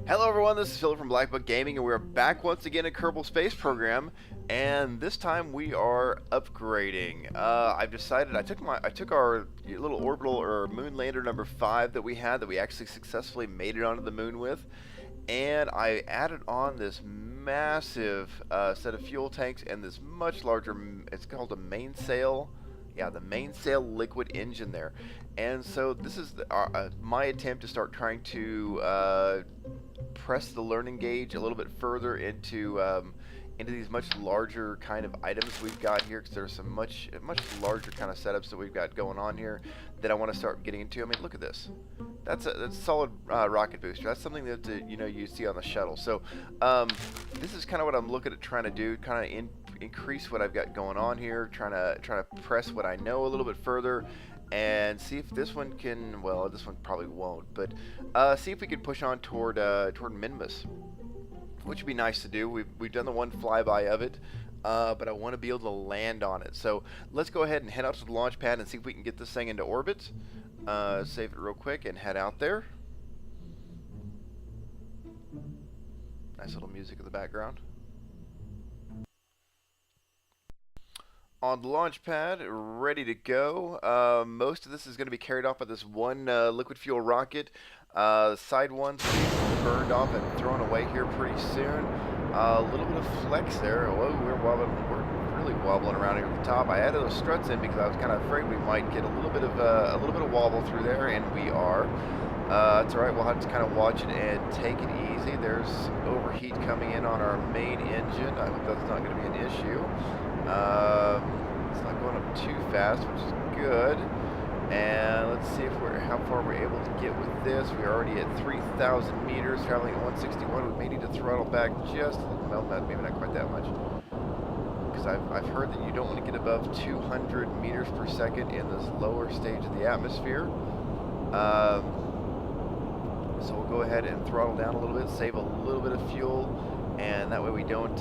Hello everyone, this is Philip from Black Book Gaming, and we're back once again at Kerbal Space Program, and this time we are upgrading. I've decided I took our little orbital or moon lander number 5 that we had that we actually successfully made it onto the moon with, and I added on this massive set of fuel tanks and this much larger. It's called a mainsail. Yeah, the mainsail liquid engine there. And so this is my attempt to start trying to press the learning gauge a little bit further into these much larger kind of items we've got here, because there's some much larger kind of setups that we've got going on here that I want to start getting into. I mean, look at this. That's a solid rocket booster. That's something that you see on the shuttle. So this is kind of what I'm looking at trying to do, kind of increase what I've got going on here, trying to press what I know a little bit further, and see if this one can. Well, this one probably won't, but see if we can push on toward Minmus, which would be nice to do. We've done the one flyby of it, but I want to be able to land on it. So let's go ahead and head out to the launch pad and see if we can get this thing into orbit. Save it real quick and head out there. Nice little music in the background. On the launch pad, ready to go. Most of this is going to be carried off by this one liquid fuel rocket. Side ones will be burned off and thrown away here pretty soon. A little bit of flex there. Whoa, we're really wobbling around here at the top. I added those struts in because I was kind of afraid we might get a little bit of wobble through there, and we are. It's all right. We'll have to kind of watch it and take it easy. There's overheat coming in on our main engine. I hope that's not going to be an issue. It's not going up too fast, which is good. And let's see how far we're able to get with this. We're already at 3,000 meters, traveling at 161. We may need to throttle back just, well, maybe not quite that much, because I've heard that you don't want to get above 200 meters per second in this lower stage of the atmosphere. So we'll go ahead and throttle down a little bit, save a little bit of fuel, and that way we don't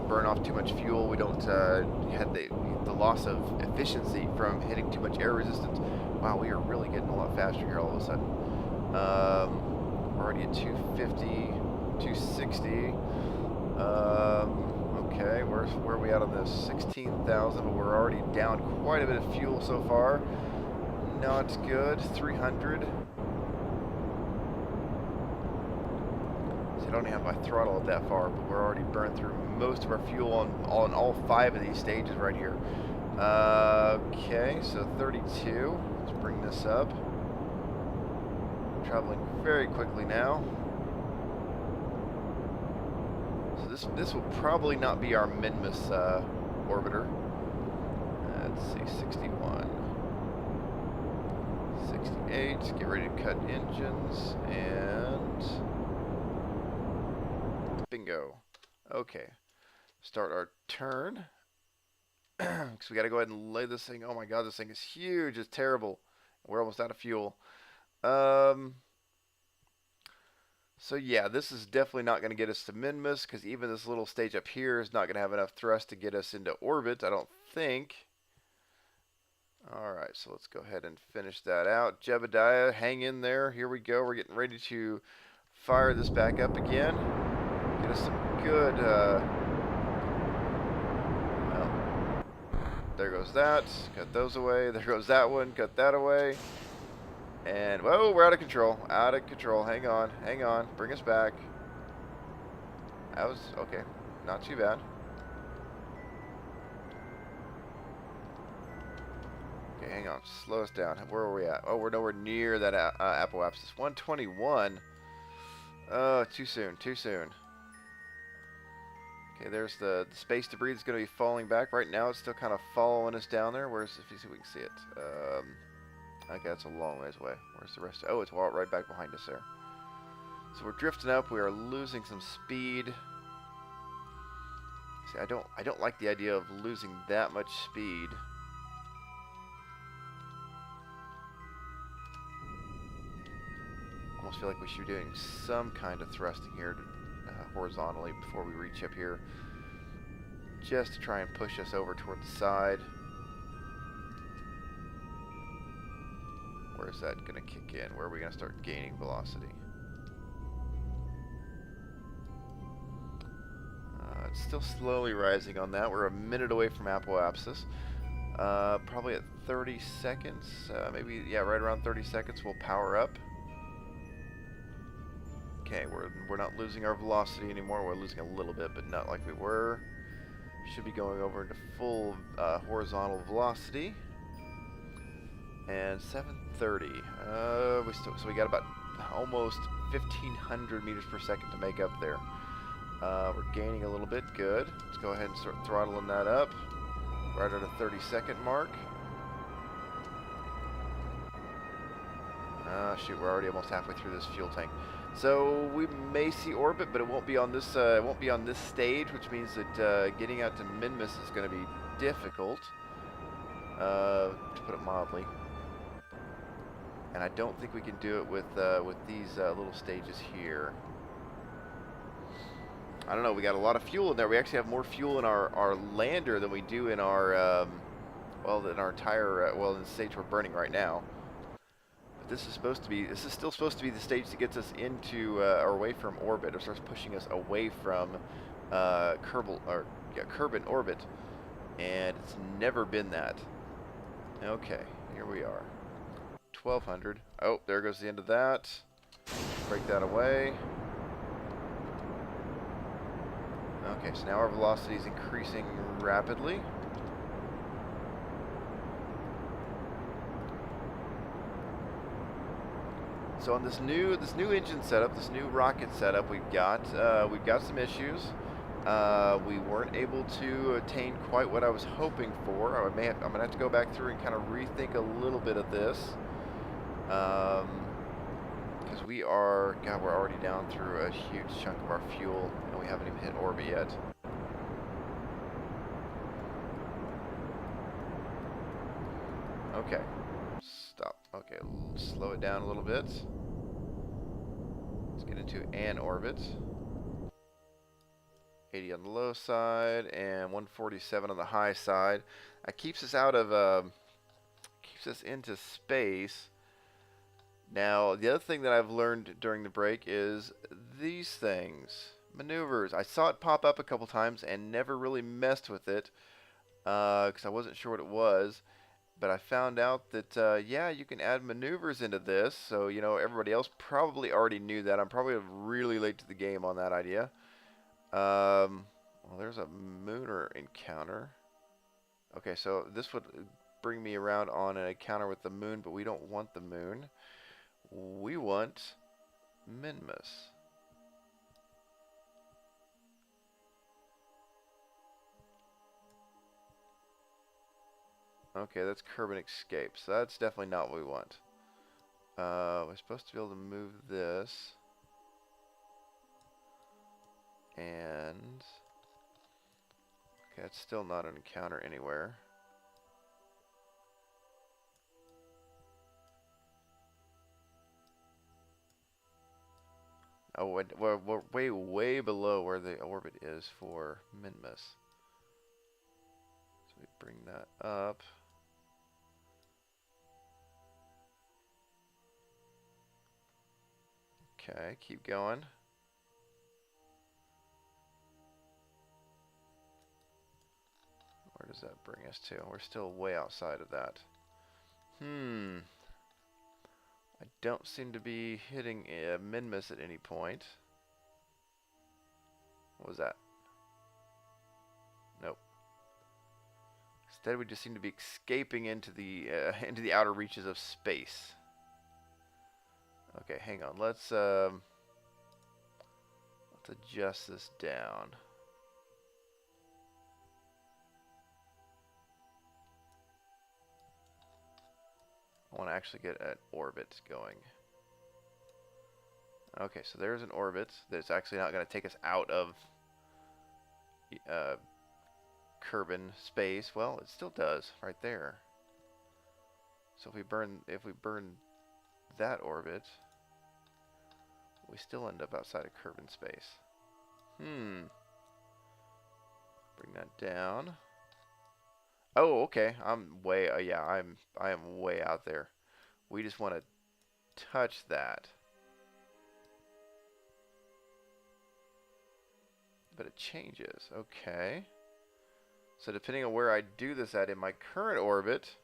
burn off too much fuel. We don't have the loss of efficiency from hitting too much air resistance. Wow, we are really getting a lot faster here all of a sudden. We're already at 250, 260. Okay, where are we at on this? 16,000, but we're already down quite a bit of fuel so far. Not good. 300. I don't have my throttle up that far, but we're already burned through most of our fuel on all 5 of these stages right here. Okay, so 32. Let's bring this up. Traveling very quickly now. So this will probably not be our Minmus orbiter. Let's see, 61. 68. Get ready to cut engines and bingo. Okay. Start our turn. Because we got to go ahead and lay this thing. Oh my god, this thing is huge. It's terrible. We're almost out of fuel. So yeah, this is definitely not going to get us to Minmus, because even this little stage up here is not going to have enough thrust to get us into orbit, I don't think. Alright, so let's go ahead and finish that out. Jebediah, hang in there. Here we go. We're getting ready to fire this back up again. Get us some good, well, there goes that. Cut those away. There goes that one. Cut that away. And, whoa, we're out of control. Out of control. Hang on. Hang on. Bring us back. That was, okay. Not too bad. Okay, hang on. Slow us down. Where are we at? Oh, we're nowhere near that apoapsis. 121. Oh, too soon. Too soon. Okay, there's the space debris that's going to be falling back. Right now, it's still kind of following us down there. Where's, if you see if we can see it. Okay, that's a long ways away. Where's the rest? Oh, it's right back behind us there. So we're drifting up. We are losing some speed. See, I don't like the idea of losing that much speed. Almost feel like we should be doing some kind of thrusting here horizontally before we reach up here, just to try and push us over toward the side. where is that going to kick in? Where are we going to start gaining velocity? It's still slowly rising on that. We're a minute away from apoapsis. Probably at 30 seconds, maybe, yeah, right around 30 seconds, we'll power up. Okay, we're not losing our velocity anymore. We're losing a little bit, but not like we were. Should be going over into full horizontal velocity. And 730. So we got about almost 1,500 meters per second to make up there. We're gaining a little bit. Good. Let's go ahead and start throttling that up. Right at a 30-second mark. Shoot, we're already almost halfway through this fuel tank. So we may see orbit, but it won't be on this. It won't be on this stage, which means that getting out to Minmus is going to be difficult, to put it mildly. And I don't think we can do it with these little stages here. I don't know. We got a lot of fuel in there. We actually have more fuel in our lander than we do in our well, in our entire well, in the stage we're burning right now. This is supposed to be. This is still supposed to be the stage that gets us into or away from orbit, or starts pushing us away from Kerbel or Kerbin orbit, and it's never been that. Okay, here we are. 1,200. Oh, there goes the end of that. Break that away. Okay, so now our velocity is increasing rapidly. So on this new engine setup, this new rocket setup we've got some issues. We weren't able to attain quite what I was hoping for. I'm gonna have to go back through and kind of rethink a little bit of this, because we're already down through a huge chunk of our fuel, and we haven't even hit orbit yet. Okay, stop. Okay, slow it down a little bit. Let's get into an orbit. 80 on the low side and 147 on the high side. That keeps us out of, keeps us into space. Now, the other thing that I've learned during the break is these things, maneuvers. I saw it pop up a couple times and never really messed with it because I wasn't sure what it was. But I found out that, yeah, you can add maneuvers into this. So, you know, everybody else probably already knew that. I'm probably really late to the game on that idea. Well, there's a Mooner encounter. Okay, so this would bring me around on an encounter with the moon, but we don't want the moon. We want Minmus. Okay, that's Kerbin Escape, so that's definitely not what we want. We're supposed to be able to move this. And okay, it's still not an encounter anywhere. Oh, we're way below where the orbit is for Minmus. So we bring that up. Okay, keep going. Where does that bring us to? We're still way outside of that. I don't seem to be hitting a Minmus at any point. What was that? Nope. Instead, we just seem to be escaping into the outer reaches of space. Okay, hang on. Let's adjust this down. I want to actually get an orbit going. Okay, so there's an orbit that's actually not going to take us out of Kerbin space. Well, it still does right there. So if we burn that orbit, we still end up outside of Kerbin space. Bring that down. Oh, okay. I'm way. Yeah, I am way out there. We just want to touch that. But it changes. Okay. So depending on where I do this at in my current orbit.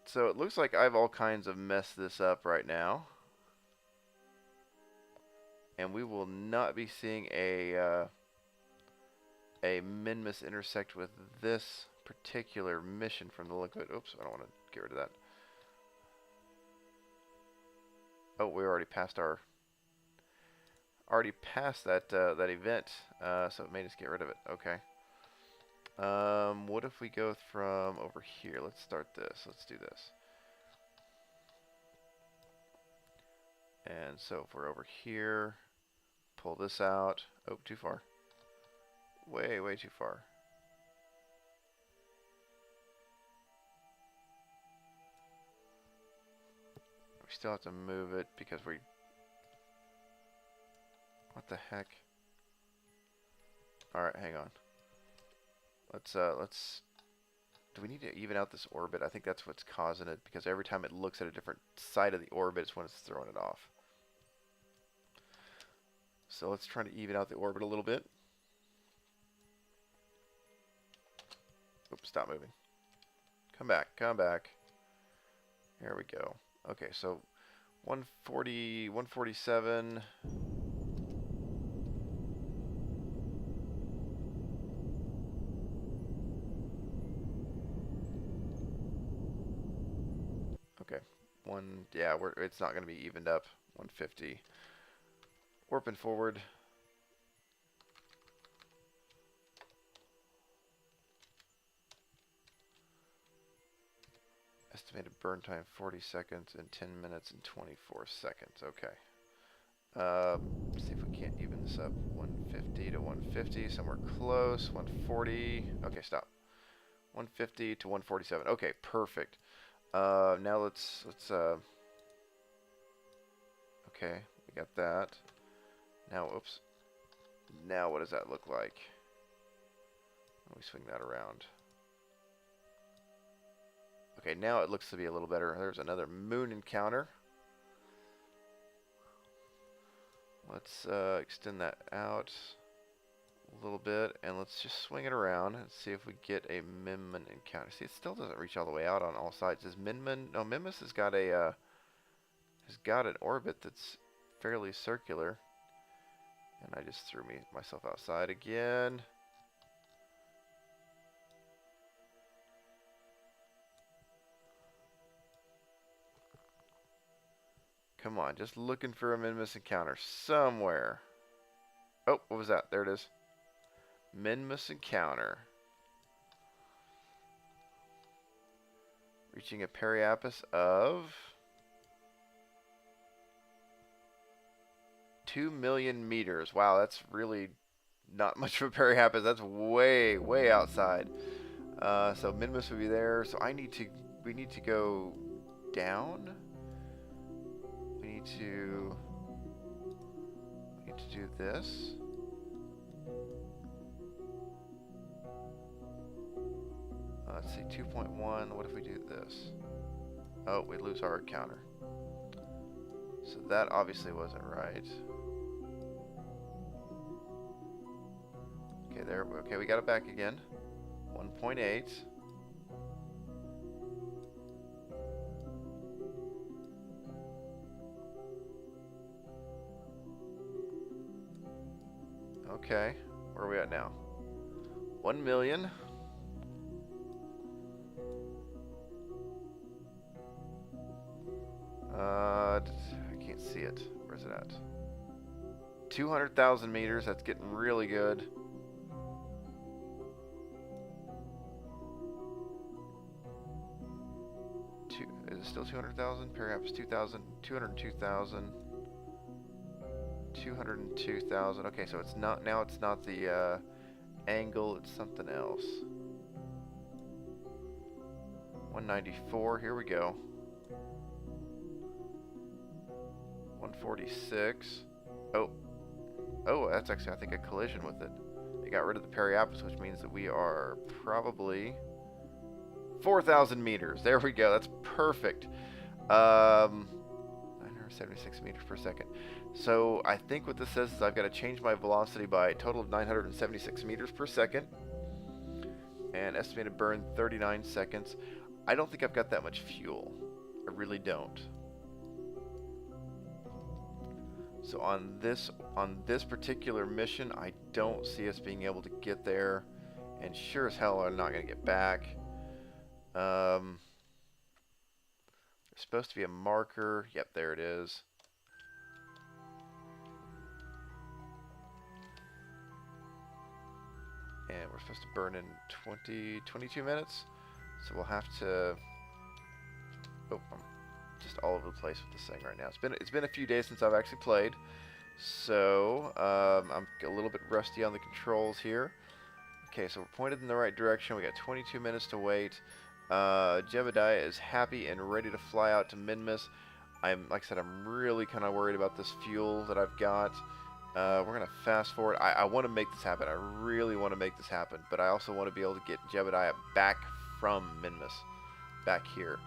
So it looks like I've all kinds of messed this up right now. And we will not be seeing a Minmus intersect with this particular mission from the look of it. Oops, I don't want to get rid of that. Oh, we already passed that that event, so it made us get rid of it. Okay. What if we go from over here? Let's start this. Let's do this. And so if we're over here, pull this out. Oh, too far. Way, way too far. We still have to move it because we... What the heck? Alright, hang on. Let's... Do we need to even out this orbit? I think that's what's causing it, because every time it looks at a different side of the orbit, it's when it's throwing it off. So let's try to even out the orbit a little bit. Oops, stop moving. Come back, come back. Here we go. Okay, so 140, 147. Okay, yeah, it's not going to be evened up. 150. Warping forward. Estimated burn time 40 seconds and 10 minutes and 24 seconds. Okay. See if we can't even this up. 150 to 150, somewhere close. 140. Okay, stop. 150 to 147. Okay, perfect. Now let's okay, we got that. Now, oops. Now what does that look like? Let me swing that around. Okay, now it looks to be a little better. There's another moon encounter. Let's extend that out a little bit, and let's just swing it around and see if we get a Minmus encounter. See, it still doesn't reach all the way out on all sides. Is Minmus? No, Minmus has got an orbit that's fairly circular, and I just threw myself outside again. Come on, just looking for a Minmus encounter somewhere. Oh, what was that? There it is. Minmus encounter. Reaching a periapus of 2 million meters. Wow, that's really not much of a periapus. That's way, way outside. So Minmus would be there. So we need to go down. We need to do this. Let's see, 2.1. What if we do this? Oh, we lose our counter. So that obviously wasn't right. Okay, there. Okay, we got it back again. 1.8. Okay, where are we at now? 1 million. I can't see it. Where's it at? 200,000 meters. That's getting really good. Is it still 200,000? Perhaps 2,000, 202,000. 202,000. Okay, so it's not now. It's not the angle. It's something else. 194. Here we go. 146. Oh, that's actually, I think, a collision with it. It got rid of the periapus, which means that we are probably 4,000 meters. There we go. That's perfect. 976 meters per second. So I think what this says is I've got to change my velocity by a total of 976 meters per second. And estimated burn 39 seconds. I don't think I've got that much fuel. I really don't. So on this particular mission, I don't see us being able to get there. And sure as hell I'm not going to get back. There's supposed to be a marker. Yep, there it is. And we're supposed to burn in 22 minutes. So we'll have to... Oh, I'm just all over the place with this thing right now. It's been a few days since I've actually played. So, I'm a little bit rusty on the controls here. Okay, so we're pointed in the right direction. We got 22 minutes to wait. Jebediah is happy and ready to fly out to Minmus. Like I said, I'm really kind of worried about this fuel that I've got. We're going to fast forward. I want to make this happen. I really want to make this happen. But I also want to be able to get Jebediah back from Minmus, back here.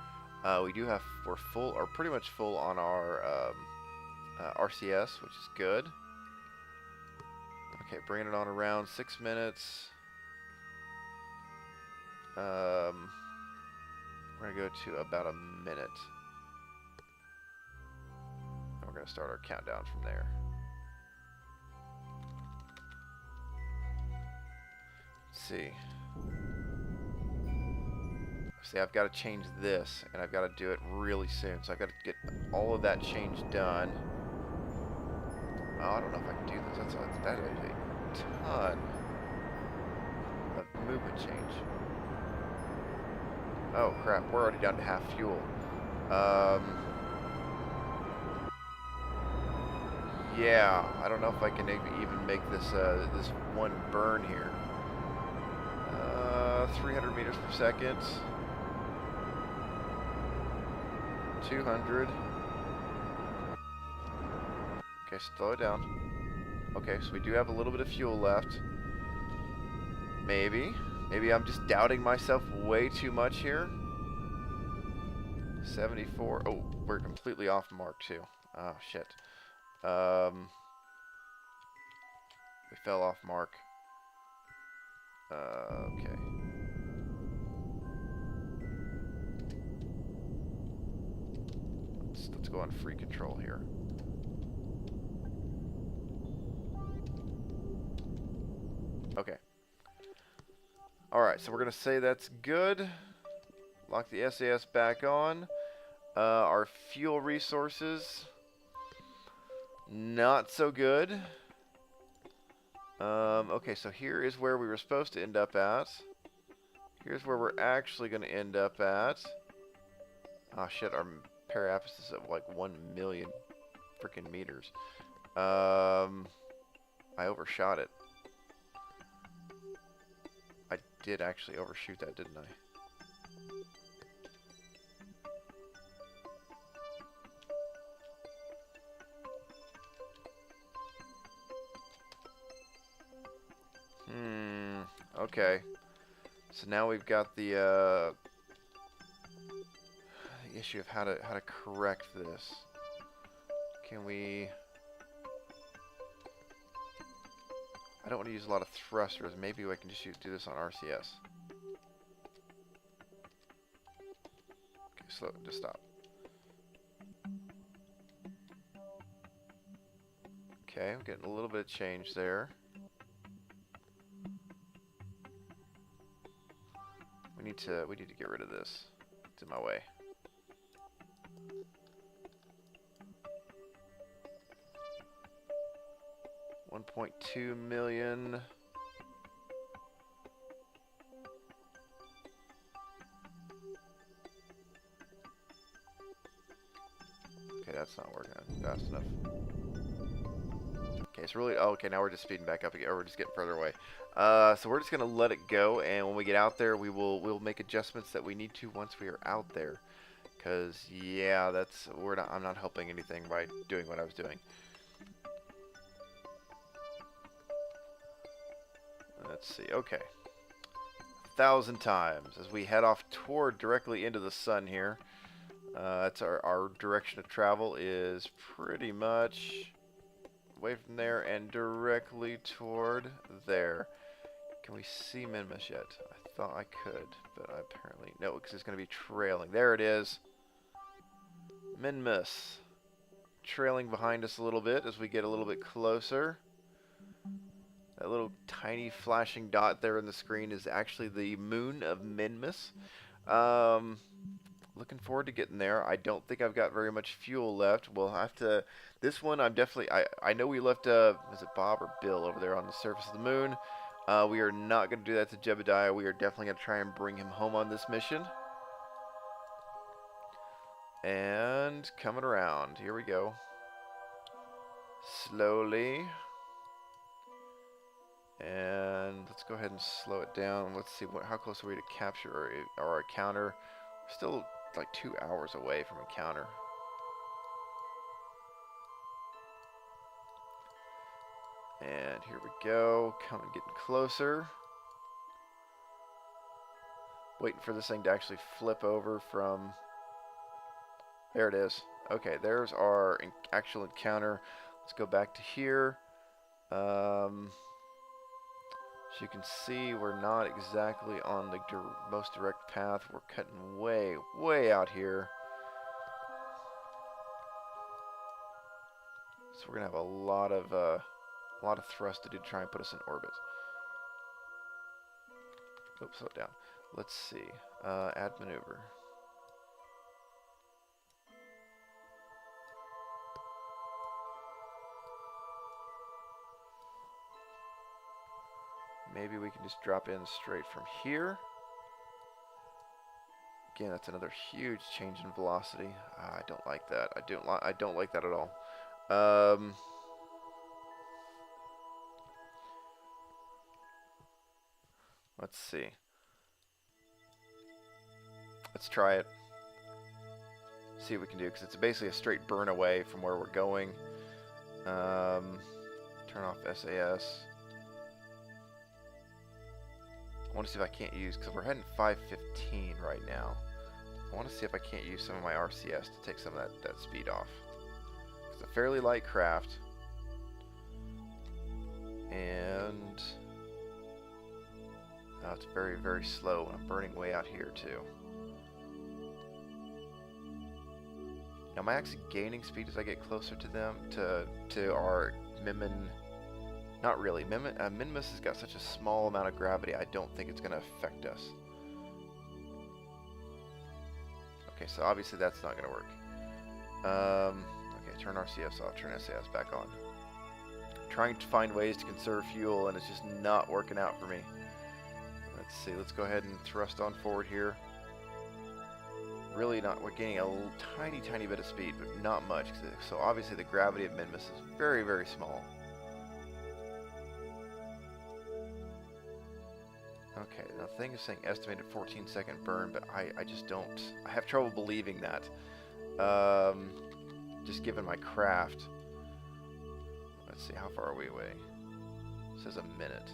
We're full, or pretty much full on our RCS, which is good. Okay, bringing it on around 6 minutes. We're going to go to about a minute. And we're going to start our countdown from there. Let's see. See, I've got to change this, and I've got to do it really soon. So I've got to get all of that change done. Oh, I don't know if I can do this. That is a ton of movement change. Oh crap, we're already down to half fuel. Yeah, I don't know if I can even make this this one burn here. 300 meters per second. 200. Okay, slow it down. Okay, so we do have a little bit of fuel left. Maybe I'm just doubting myself way too much here. 74. Oh, we're completely off mark too. Oh shit. We fell off mark. Okay. Let's go on free control here. Okay. Alright, so we're going to say that's good. Lock the SAS back on. Our fuel resources, not so good. Okay, so here is where we were supposed to end up at. Here's where we're actually going to end up at. Oh shit, our periapsis is at like 1 million freaking meters. I overshot it. I did actually overshoot that, didn't I? Okay. So now we've got the issue of how to correct this. Can we... I don't want to use a lot of thrusters. Maybe I can just do this on RCS. Okay, slow. Just stop. Okay, I'm getting a little bit of change there. We need to get rid of this. It's in my way. $1.2 million. Okay, that's not working fast enough. Okay, so really, oh, okay, now we're just speeding back up again, or we're just getting further away. So we're just gonna let it go, and when we get out there, we'll make adjustments that we need to once we are out there. Cause yeah, I'm not helping anything by doing what I was doing. Let's see. Okay, 1,000 times as we head off toward directly into the sun here. That's our direction of travel is pretty much away from there and directly toward there. Can we see Minmus yet? I thought I could, but I apparently no, because it's going to be trailing. There it is. Minmus. Trailing behind us a little bit as we get a little bit closer. That little tiny flashing dot there on the screen is actually the moon of Minmus. Looking forward to getting there. I don't think I've got very much fuel left. We'll have to... This one, I'm definitely... I know we left, is it Bob or Bill over there on the surface of the moon? We are not going to do that to Jebediah. We are definitely going to try and bring him home on this mission. And coming around. Here we go. Slowly. And let's go ahead and slow it down. Let's see how close are we to capture our encounter. We're still like 2 hours away from encounter. And here we go. Coming, getting closer. Waiting for this thing to actually flip over from... There it is. Okay, there's our actual encounter. Let's go back to here. As you can see, we're not exactly on the most direct path. We're cutting way, way out here. So we're gonna have a lot of thrust to do to try and put us in orbit. Oops, slow it down. Let's see. Add maneuver. Maybe we can just drop in straight from here. Again, that's another huge change in velocity. I don't like that. I don't like that at all. Let's see. Let's try it. See what we can do, because it's basically a straight burn away from where we're going. Turn off SAS. I want to see if I can't use, because we're heading 515 right now. I want to see if I can't use some of my RCS to take some of that speed off. It's a fairly light craft. And it's very, very slow, and I'm burning way out here too. Now, am I actually gaining speed as I get closer to them, to our Minmin? Not really. Minmus has got such a small amount of gravity, I don't think it's going to affect us. Okay, so obviously that's not going to work. Okay, turn RCS off, turn SAS back on. Trying to find ways to conserve fuel, and it's just not working out for me. Let's see, let's go ahead and thrust on forward here. Really not, we're gaining a tiny, tiny bit of speed, but not much. So obviously the gravity of Minmus is very, very small. Okay, now the thing is saying estimated 14-second burn, but I just don't... I have trouble believing that. Just given my craft. Let's see, how far are we away? It says a minute.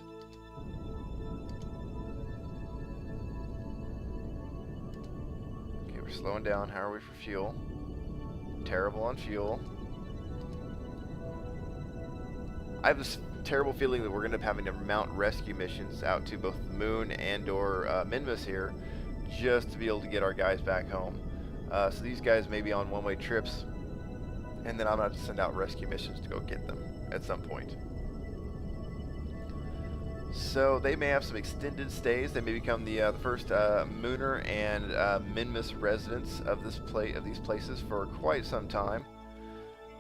Okay, we're slowing down. How are we for fuel? Terrible on fuel. I have this terrible feeling that we're going to end up having to mount rescue missions out to both the moon and or Minmus here, just to be able to get our guys back home. So these guys may be on one-way trips, and then I'm going to have to send out rescue missions to go get them at some point. So they may have some extended stays. They may become the first Mooner and Minmus residents of these places for quite some time.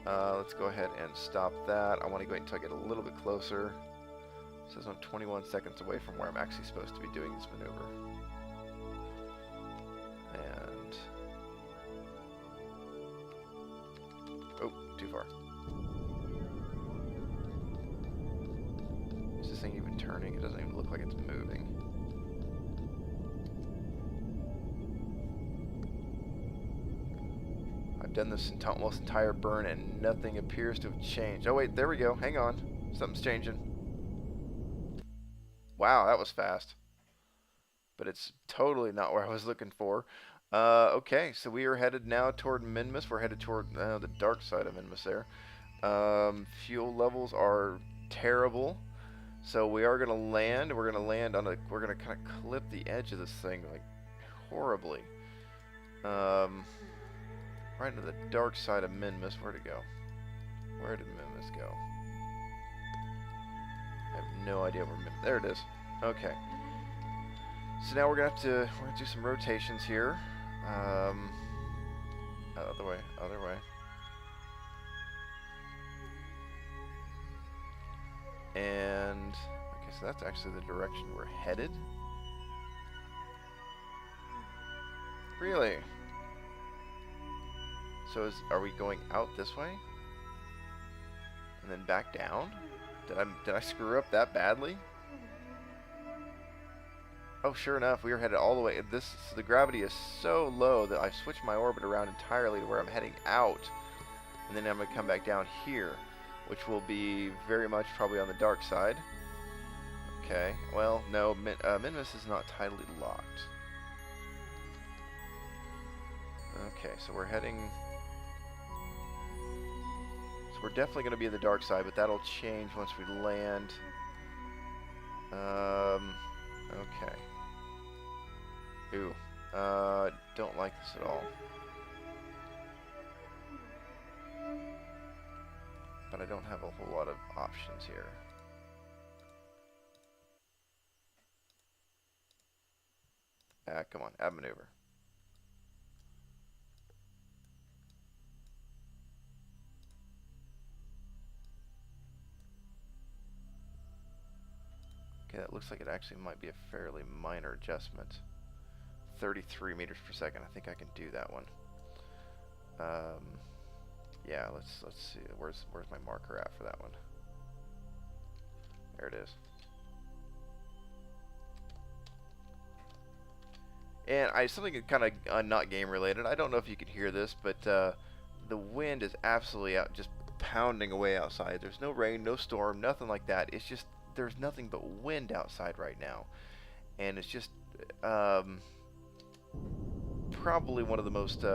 Let's go ahead and stop that. I want to go until I get a little bit closer. It says I'm 21 seconds away from where I'm actually supposed to be doing this maneuver. And... oh, too far. Is this thing even turning? It doesn't even look like it's moving. I've done this almost entire burn and nothing appears to have changed. Oh wait, there we go. Hang on. Something's changing. Wow, that was fast. but it's totally not where I was looking for. Okay, so we are headed now toward Minmus. We're headed toward the dark side of Minmus there. Fuel levels are terrible. So we are gonna land. We're gonna land on a. We're gonna kind of clip the edge of this thing like horribly. Right into the dark side of Minmus. Where'd it go? Where did Minmus go? I have no idea where Minmus. There it is. Okay. So now we're gonna do some rotations here. Other way. Other way. And okay, so that's actually the direction we're headed. Really? So are we going out this way? And then back down? Did I screw up that badly? Oh, sure enough, we are headed all the way. So the gravity is so low that I've switched my orbit around entirely to where I'm heading out. And then I'm going to come back down here, which will be very much probably on the dark side. Okay, well, no, Minmus is not tidally locked. Okay, so we're heading... So we're definitely going to be in the dark side, but that'll change once we land. Okay. Ooh, don't like this at all. But I don't have a whole lot of options here. Come on, add maneuver. Okay, that looks like it actually might be a fairly minor adjustment. 33 meters per second. I think I can do that one. Yeah, let's see. Where's my marker at for that one? There it is. And something kind of not game related. I don't know if you can hear this, but the wind is absolutely out, just pounding away outside. There's no rain, no storm, nothing like that. It's just there's nothing but wind outside right now, and it's just probably one of the most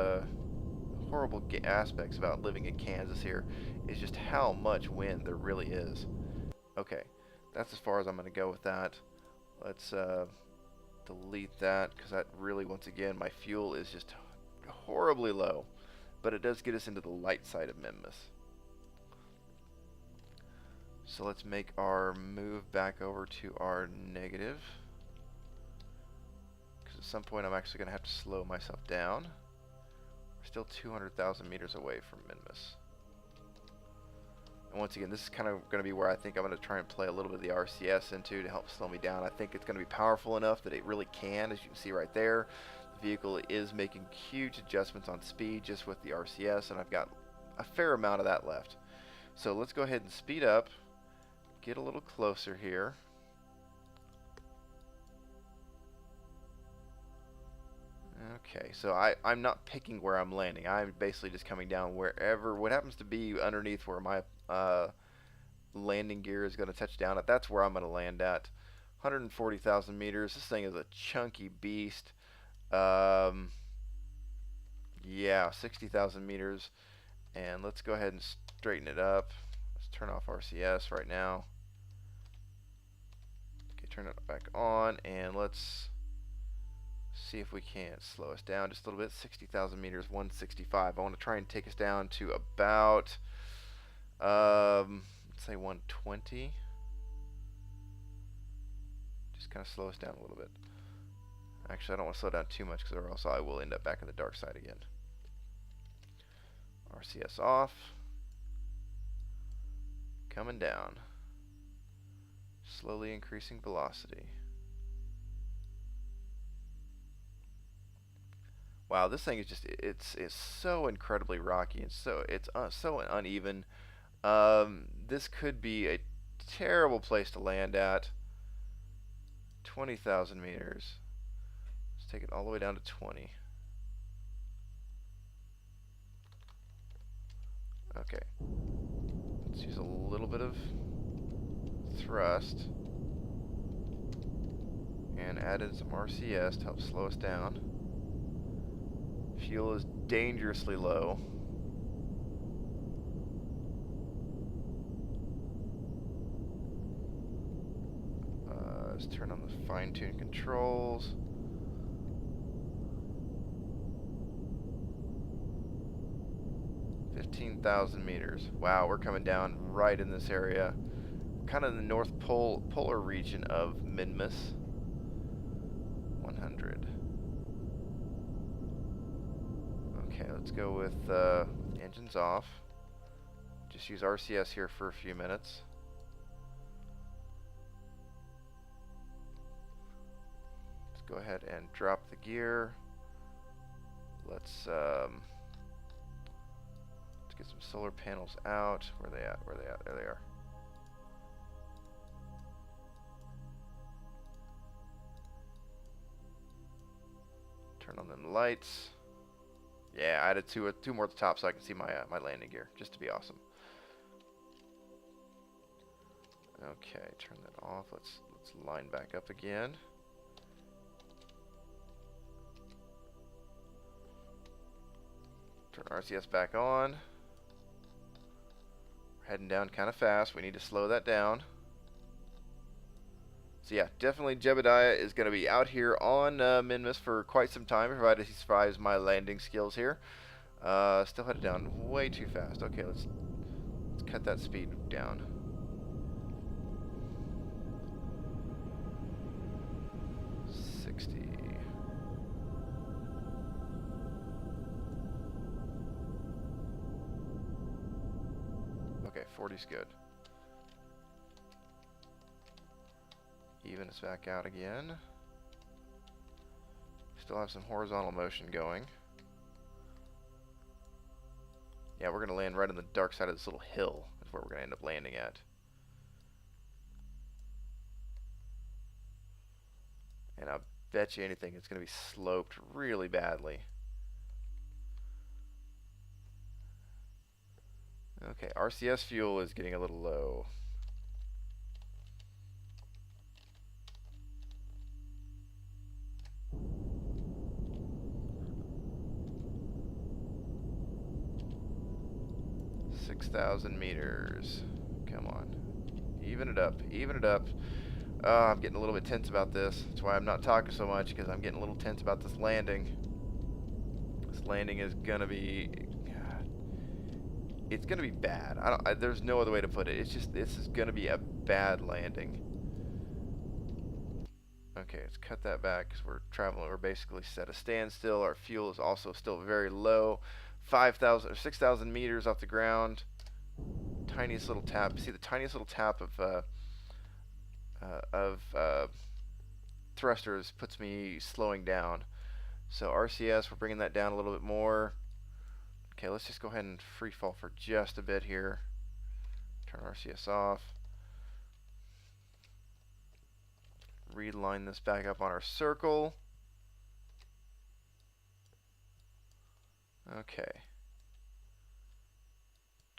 horrible aspects about living in Kansas here is just how much wind there really is. Okay, that's as far as I'm going to go with that. Let's delete that, because that really, once again, my fuel is just horribly low, but it does get us into the light side of Minmus. So let's make our move back over to our negative, because at some point I'm actually going to have to slow myself down. We're still 200,000 meters away from Minmus. And once again, this is kind of going to be where I think I'm going to try and play a little bit of the RCS into to help slow me down. I think it's going to be powerful enough that it really can, as you can see right there. The vehicle is making huge adjustments on speed just with the RCS, and I've got a fair amount of that left. So let's go ahead and speed up, get a little closer here. Okay, so I'm not picking where I'm landing. I'm basically just coming down wherever, what happens to be underneath where my landing gear is going to touch down at. That's where I'm going to land at. 140,000 meters. This thing is a chunky beast. Yeah, 60,000 meters. And let's go ahead and straighten it up. Let's turn off RCS right now. Okay, turn it back on, and let's see if we can't slow us down just a little bit. 60,000 meters, 165. I want to try and take us down to about, let's say 120. Just kind of slow us down a little bit. Actually, I don't want to slow down too much, because or else I will end up back in the dark side again. RCS off. Coming down. Slowly increasing velocity. Wow, this thing is just, it's so incredibly rocky, and so uneven. This could be a terrible place to land at. 20,000 meters. Let's take it all the way down to 20. Okay. Let's use a little bit of thrust. And added some RCS to help slow us down. Fuel is dangerously low. Let's turn on the fine-tune controls. $15,000 meters. Wow, we're coming down right in this area. Kind of in the North Polar region of Minmus. 100. Okay, let's go with engines off. Just use RCS here for a few minutes. Let's go ahead and drop the gear. Let's get some solar panels out. Where are they at? Where are they at? There they are. Turn on them lights. Yeah, I added two more at the top so I can see my my landing gear, just to be awesome. Okay, turn that off. Let's line back up again. Turn RCS back on. We're heading down kind of fast. We need to slow that down. So yeah, definitely Jebediah is going to be out here on Minmus for quite some time, provided he survives my landing skills here. Still headed down way too fast. Okay, let's cut that speed down. Okay, 40's good. Even us back out again. Still have some horizontal motion going. Yeah, we're going to land right on the dark side of this little hill. That's where we're going to end up landing at. And I'll bet you anything it's going to be sloped really badly. Okay, RCS fuel is getting a little low. $6,000 meters. Come on. Even it up. Even it up. I'm getting a little bit tense about this. That's why I'm not talking so much, because I'm getting a little tense about this landing. This landing is going to be... it's going to be bad. There's no other way to put it. It's just, this is going to be a bad landing. Okay, let's cut that back because we're traveling. We're basically set a standstill. Our fuel is also still very low. 5,000 or 6,000 meters off the ground. Tiniest little tap. See the tiniest little tap of thrusters puts me slowing down. So RCS, we're bringing that down a little bit more. Okay, let's just go ahead and free fall for just a bit here. Turn RCS off. Reline this back up on our circle. Okay.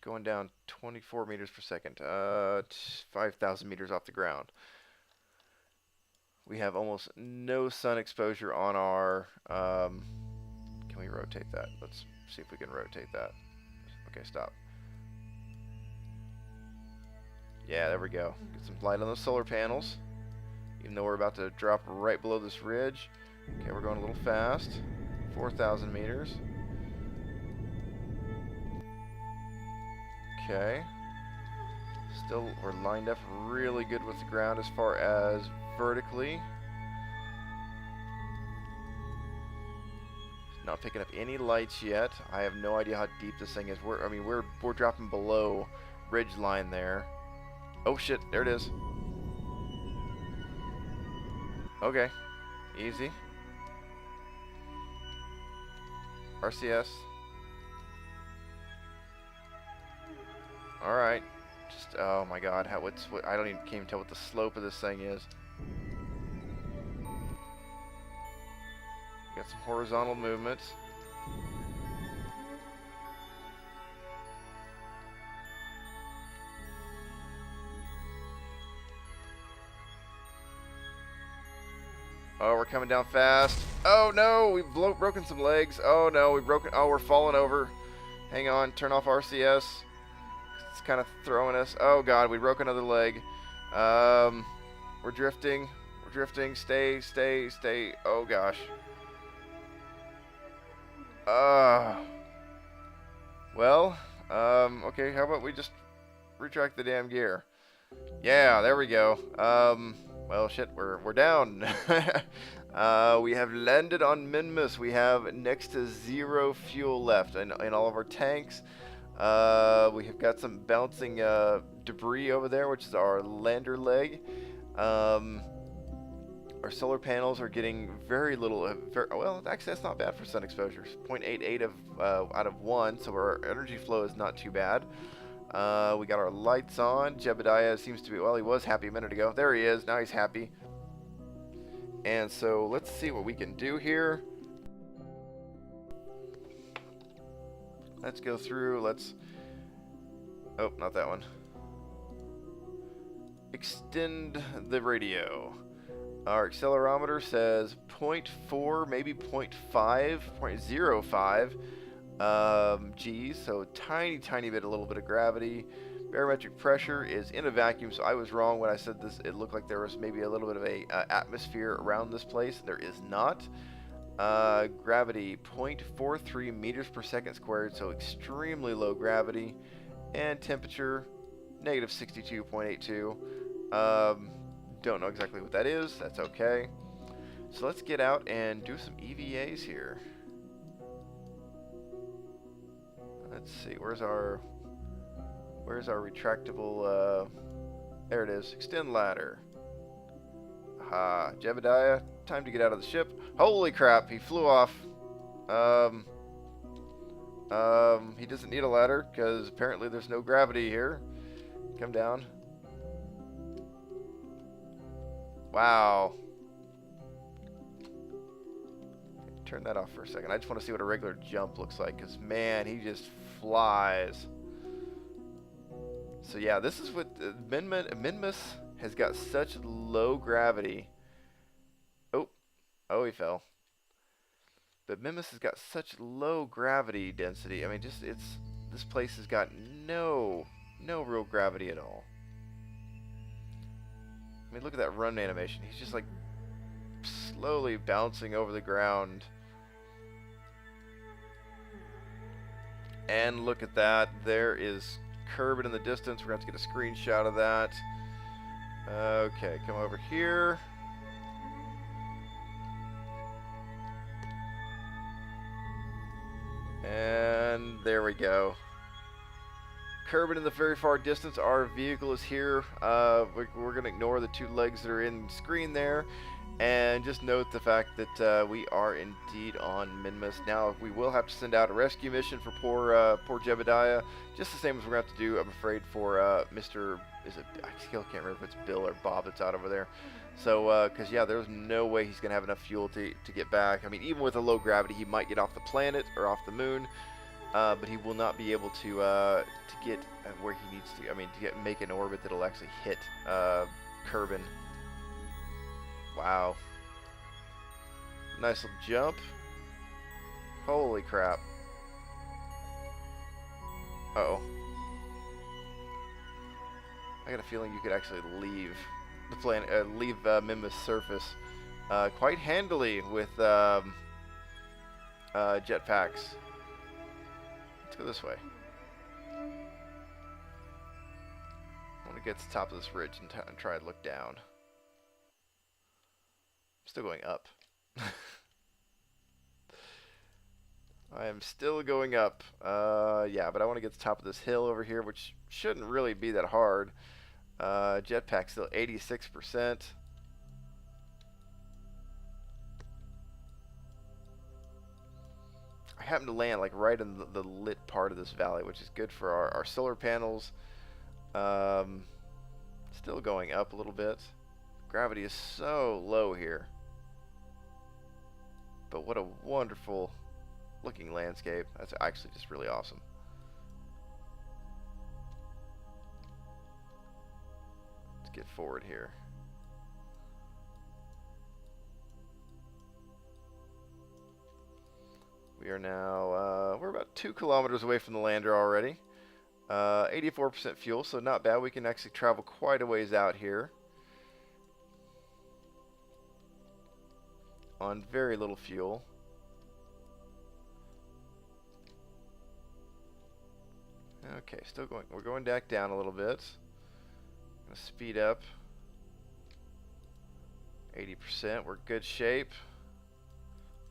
Going down 24 meters per second. 5,000 meters off the ground. We have almost no sun exposure on our... can we rotate that? Let's see if we can rotate that. Okay, stop. Yeah, there we go. Get some light on those solar panels. Even though we're about to drop right below this ridge. Okay, we're going a little fast. 4,000 meters. Okay. Still, we're lined up really good with the ground as far as vertically. Not picking up any lights yet. I have no idea how deep this thing is. We're dropping below ridge line there. Oh shit, there it is. Okay, easy. RCS. All right. Just oh my God, I don't even can't even tell what the slope of this thing is. Got some horizontal movements. coming down fast. Oh no, we've broken some legs. Oh no, we're falling over. Hang on, turn off RCS. It's kind of throwing us. Oh god, we broke another leg. We're drifting. We're drifting. Stay, stay, stay. Oh gosh. Well, okay, how about we just retract the damn gear? Yeah, there we go. Well, shit, we're down. We have landed on Minmus. We have next to 0 fuel left in all of our tanks. We have got some bouncing debris over there, which is our lander leg. Our solar panels are getting very little. Well, actually, that's not bad for sun exposures. 0.88 out of 1, so our energy flow is not too bad. We got our lights on. Jebediah seems to be, well, he was happy a minute ago. There he is. Now he's happy. And so let's see what we can do here. Let's go through. Oh, not that one. Extend the radio. Our accelerometer says 0.4, maybe 0.5, 0.05 G's, so tiny bit, a little bit of gravity. Barometric pressure is in a vacuum, so I was wrong when I said this. It looked like there was maybe a little bit of a atmosphere around this place. There is not. Gravity 0.43 meters per second squared, so extremely low gravity. And temperature negative 62.82. Don't know exactly what that is. That's okay. So let's get out and do some EVAs here. Let's see. Where's our retractable? There it is. Extend ladder. Aha, Jebediah, time to get out of the ship. Holy crap! He flew off. He doesn't need a ladder because apparently there's no gravity here. Come down. Wow. Turn that off for a second. I just want to see what a regular jump looks like, because man, he just flies. So yeah, this is what Minmus has got such low gravity. Oh, he fell. But Minmus has got such low gravity density. I mean, this place has got no real gravity at all. I mean, look at that run animation. He's just like slowly bouncing over the ground. And look at that. There is Kerbel in the distance. We're going to have to get a screenshot of that. Okay, come over here. And there we go. Kerbel in the very far distance. Our vehicle is here. We're going to ignore the 2 legs that are in screen there. And just note the fact that we are indeed on Minmus. Now, we will have to send out a rescue mission for poor Jebediah. Just the same as we're going to have to do, I'm afraid, for Mr. I still can't remember if it's Bill or Bob that's out over there. So, because, yeah, there's no way he's going to have enough fuel to get back. I mean, even with a low gravity, he might get off the planet or off the moon. But he will not be able to get where he needs to. I mean, to make an orbit that'll actually hit Kerbel. Wow. Nice little jump. Holy crap. Uh-oh. I got a feeling you could actually leave the planet, leave Minmus' surface quite handily with jetpacks. Let's go this way. I want to get to the top of this ridge and try to look down. Still going up. I am still going up. Yeah, but I want to get to the top of this hill over here, which shouldn't really be that hard. Jetpack still 86%. I happen to land like right in the lit part of this valley, which is good for our solar panels. Still going up a little bit. Gravity is so low here. But what a wonderful looking landscape. That's actually just really awesome. Let's get forward here. We are now, we're about 2 kilometers away from the lander already. 84% fuel, so not bad. We can actually travel quite a ways out here on very little fuel. Okay, still going. We're going back down a little bit. Gonna speed up. 80%. We're good shape.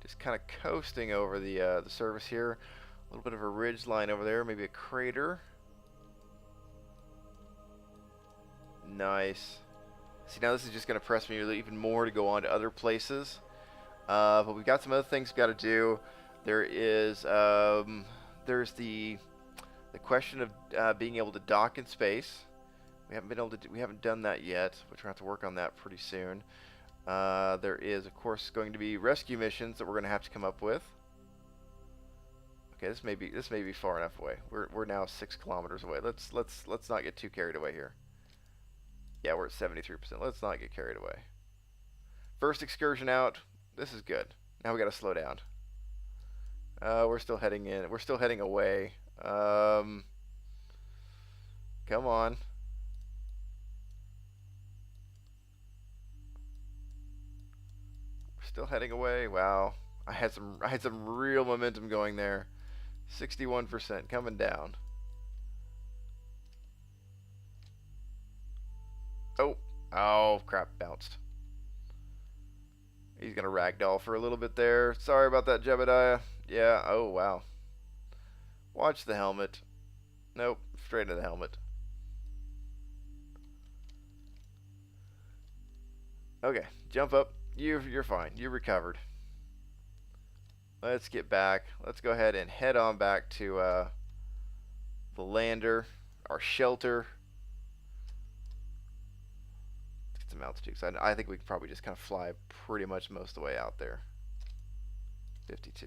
Just kind of coasting over the surface here. A little bit of a ridge line over there, maybe a crater. Nice. See, now this is just going to press me even more to go on to other places. But we've got some other things we've got to do. There is, there's the question of being able to dock in space. We haven't been able to we haven't done that yet, but we're going to have to work on that pretty soon. There is, of course, going to be rescue missions that we're going to have to come up with. Okay, this may be far enough away. We're now 6 kilometers away. Let's not get too carried away here. Yeah, we're at 73%. Let's not get carried away. First excursion out. This is good. Now we got to slow down. We're still heading in. We're still heading away. Come on. We're still heading away. Wow. I had some real momentum going there. 61% coming down. Oh, crap, bounced. He's gonna ragdoll for a little bit there. Sorry about that, Jebediah. Yeah, oh, wow. Watch the helmet. Nope, straight into the helmet. Okay, jump up. You're fine. You recovered. Let's get back. Let's go ahead and head on back to the lander, our shelter. Let's get some altitude. So I think we can probably just kind of fly pretty much most of the way out there. 52.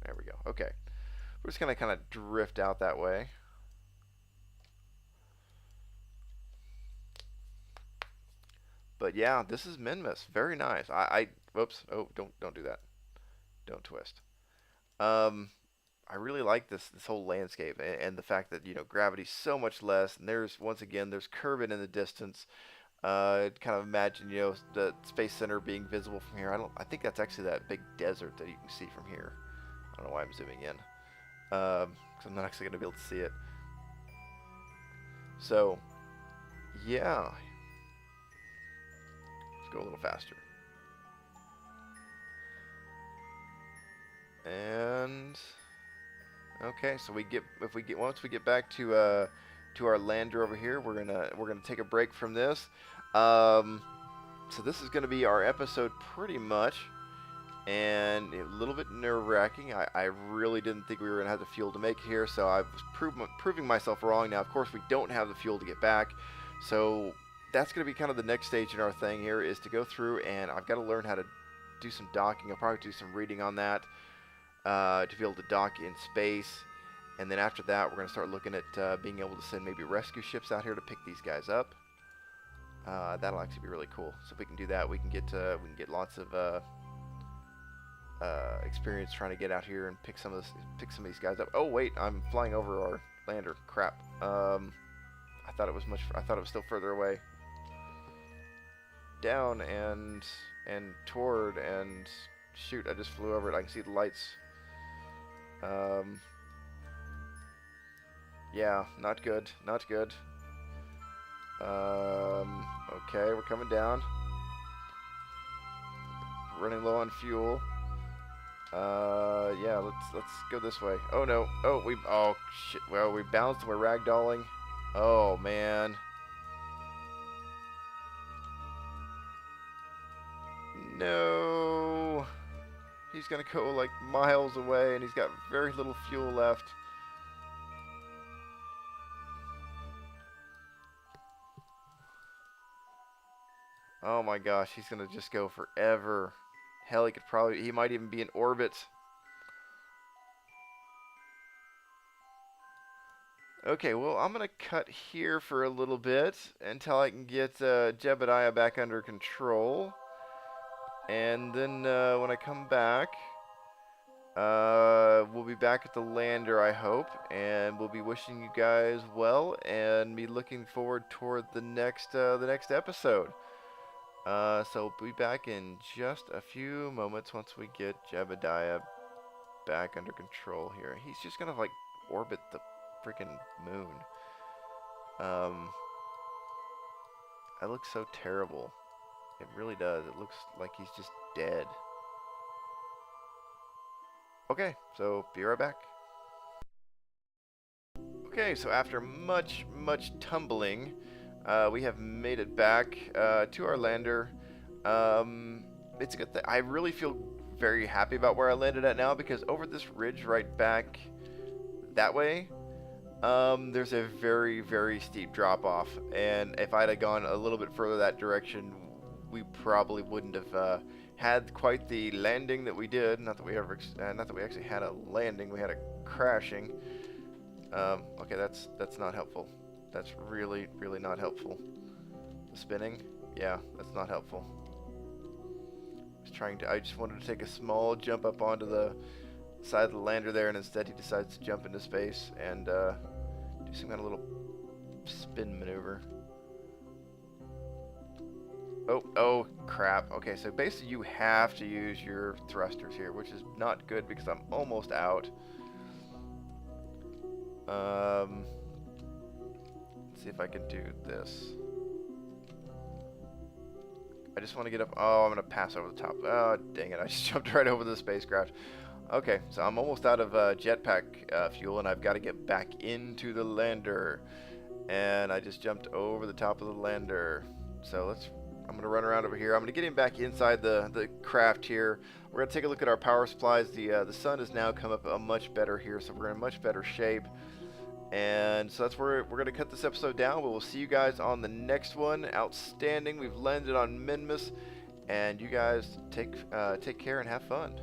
There we go. Okay. We're just going to kind of drift out that way. But yeah, this is Minmus. Very nice. Whoops. Oh, don't do that. Don't twist. I really like this whole landscape and the fact that, you know, gravity's so much less, and there's once again there's Kerbel in the distance. Kind of imagine, you know, the space center being visible from here. I think that's actually that big desert that you can see from here. I don't know why I'm zooming in, because I'm not actually going to be able to see it. So, yeah. Let's go a little faster. And okay, so once we get back to our lander over here, we're gonna take a break from this. So this is gonna be our episode pretty much, and a little bit nerve-wracking. I really didn't think we were gonna have the fuel to make it here, so I was proving myself wrong. Now, of course, we don't have the fuel to get back, so that's gonna be kind of the next stage in our thing here, is to go through, and I've got to learn how to do some docking. I'll probably do some reading on that. To be able to dock in space, and then after that we're going to start looking at being able to send maybe rescue ships out here to pick these guys up. That'll actually be really cool. So if we can do that, we can get lots of experience trying to get out here and pick some of these guys up. Oh wait, I'm flying over our lander. Crap. I thought it was still further away. Down and toward, and shoot, I just flew over it. I can see the lights. Yeah, not good, not good. Okay, we're coming down. Running low on fuel. Yeah, let's go this way. Oh no, oh shit, well, we bounced and we're ragdolling. Oh man. No. He's gonna go like miles away, and he's got very little fuel left. Oh my gosh, he's gonna just go forever. Hell, he might even be in orbit. Okay, well, I'm gonna cut here for a little bit until I can get Jebediah back under control. And then when I come back, we'll be back at the lander, I hope, and we'll be wishing you guys well, and be looking forward toward the next episode. So we'll be back in just a few moments once we get Jebediah back under control here. He's just gonna like orbit the freaking moon. Um, that looks so terrible. It really does. It looks like he's just dead. Okay, so be right back. Okay, so after much tumbling, we have made it back to our lander. It's a good thing. I really feel very happy about where I landed at now, because over this ridge right back that way, there's a very steep drop off, and if I'd have gone a little bit further that direction, we probably wouldn't have had quite the landing that we did. Not that we actually had a landing. We had a crashing. Okay, that's not helpful. That's really not helpful. The spinning, yeah, that's not helpful. I just wanted to take a small jump up onto the side of the lander there, and instead he decides to jump into space and do some kind of little spin maneuver. Oh crap. Okay, so basically you have to use your thrusters here, which is not good because I'm almost out. Let's see if I can do this. I just want to get up. Oh, I'm going to pass over the top. Oh, dang it. I just jumped right over the spacecraft. Okay, so I'm almost out of jetpack fuel, and I've got to get back into the lander. And I just jumped over the top of the lander. So I'm going to run around over here. I'm going to get him back inside the craft here. We're going to take a look at our power supplies. The sun has now come up much better here, so we're in much better shape. And so that's where we're going to cut this episode down. We will see you guys on the next one. Outstanding. We've landed on Minmus. And you guys take care and have fun.